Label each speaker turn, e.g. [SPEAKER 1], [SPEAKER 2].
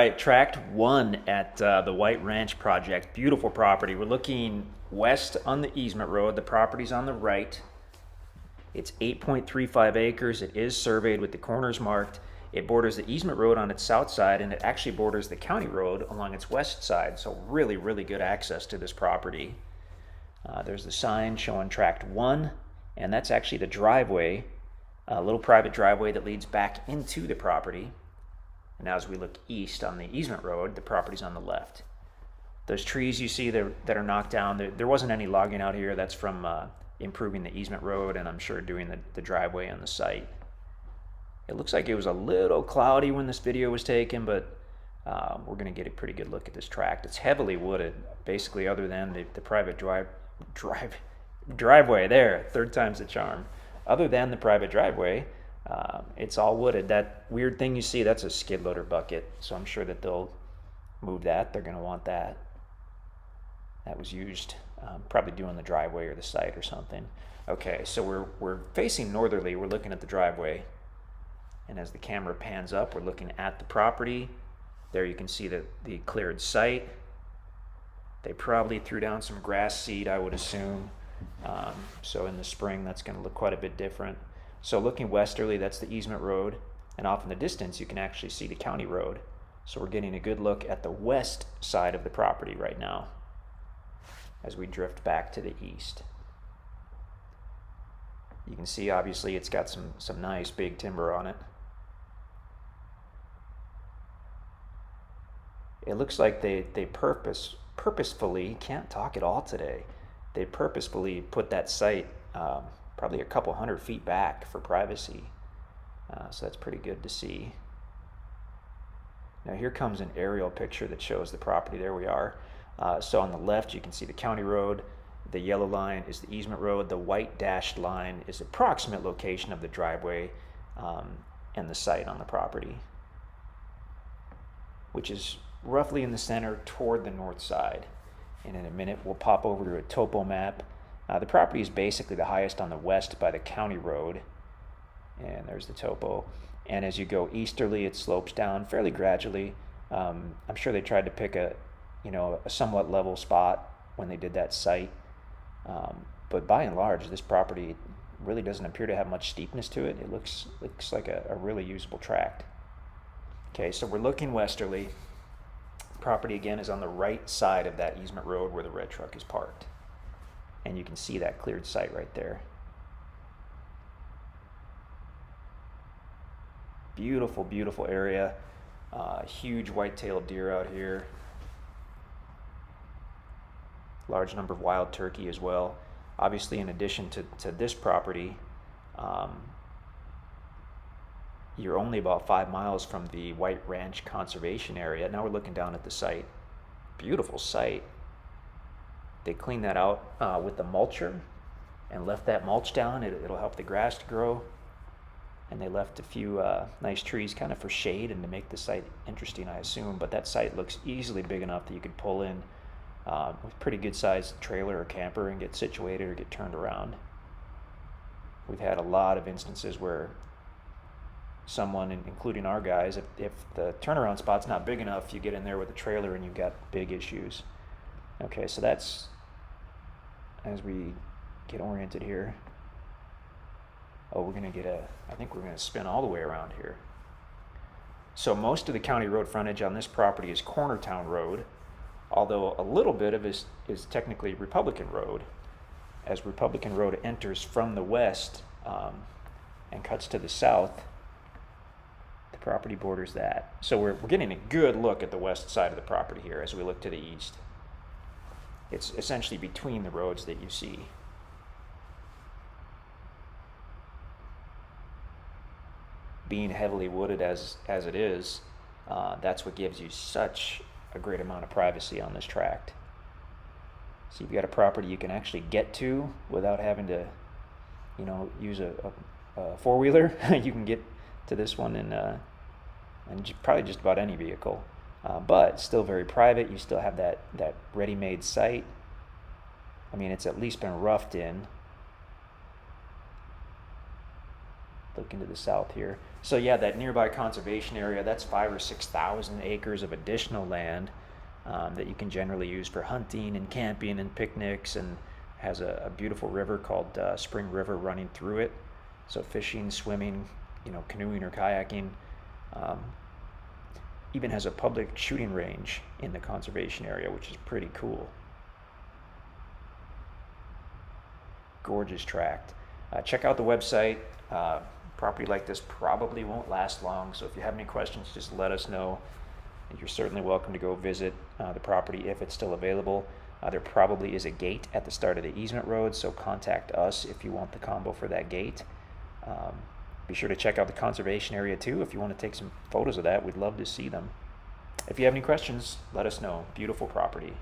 [SPEAKER 1] right, tract one at the White Ranch project. Beautiful property. We're looking west on the easement road. The property's on the right. It's 8.35 acres. It is surveyed with the corners marked. It borders the easement road on its south side, and it actually borders the county road along its west side. So really, really good access to this property. There's the sign showing tract one, and that's actually the driveway, a little private driveway that leads back into the property. And now as we look east on the easement road, the property's on the left. Those trees you see that are knocked down, there wasn't any logging out here. That's from improving the easement road, and I'm sure doing the driveway on the site. It looks like it was a little cloudy when this video was taken, but we're going to get a pretty good look at this tract. It's heavily wooded, basically, other than the private driveway there. Third time's the charm. Other than the private driveway, it's all wooded. That weird thing you see, that's a skid loader bucket, so I'm sure that they'll move that. They're going to want that. That was used probably doing the driveway or the site or something. Okay, so we're facing northerly. We're looking at the driveway, and as the camera pans up, we're looking at the property. There you can see the cleared site. They probably threw down some grass seed, I would assume. So in the spring, that's going to look quite a bit different. So looking westerly, that's the easement road, and off in the distance, you can actually see the county road. So we're getting a good look at the west side of the property right now as we drift back to the east. You can see, obviously, it's got some nice big timber on it. It looks like they purposefully, can't talk at all today, they purposefully put that site probably a couple 100 feet back for privacy. So that's pretty good to see. Now here comes an aerial picture that shows the property. There we are. So on the left you can see the county road. The yellow line is the easement road. The white dashed line is the approximate location of the driveway and the site on the property, which is roughly in the center toward the north side. And in a minute we'll pop over to a topo map. The property is basically the highest on the west by the county road, and there's the topo. And as you go easterly, it slopes down fairly gradually. I'm sure they tried to pick a somewhat level spot when they did that site, but by and large, this property really doesn't appear to have much steepness to it. It looks like a really usable tract. Okay, so we're looking westerly. Property again is on the right side of that easement road where the red truck is parked. And you can see that cleared site right there. Beautiful, beautiful area. Huge white-tailed deer out here. Large number of wild turkey as well. Obviously, in addition to this property, you're only about 5 miles from the White Ranch Conservation Area. Now we're looking down at the site. Beautiful site. They cleaned that out with the mulcher and left that mulch down. It'll help the grass to grow. And they left a few nice trees kind of for shade and to make the site interesting, I assume. But that site looks easily big enough that you could pull in with pretty good sized trailer or camper and get situated or get turned around. We've had a lot of instances where someone, including our guys, if the turnaround spot's not big enough, you get in there with a trailer and you've got big issues. Okay, so that's, as we get oriented here, oh, we're going to I think we're going to spin all the way around here. So most of the county road frontage on this property is Cornertown Road, although a little bit of it is technically Republican Road, as Republican Road enters from the west and cuts to the south. The property borders that. So we're getting a good look at the west side of the property here as we look to the east. It's essentially between the roads that you see. Being heavily wooded as it is, that's what gives you such a great amount of privacy on this tract. So you've got a property you can actually get to without having to, use a four-wheeler. You can get to this one in probably just about any vehicle, but still very private. You still have that ready-made site. I mean, it's at least been roughed in. Looking to the south here. So yeah, that nearby conservation area, that's 5 or 6,000 acres of additional land that you can generally use for hunting and camping and picnics, and has a beautiful river called Spring River running through it. So fishing, swimming, canoeing or kayaking. Um, Even has a public shooting range in the conservation area, which is pretty cool. Gorgeous tract. Check out the website. Property like this probably won't last long, so if you have any questions, just let us know. You're certainly welcome to go visit the property if it's still available. There probably is a gate at the start of the easement road, so contact us if you want the combo for that gate. Be sure to check out the conservation area too if you want to take some photos of that. We'd love to see them. If you have any questions, let us know. Beautiful property.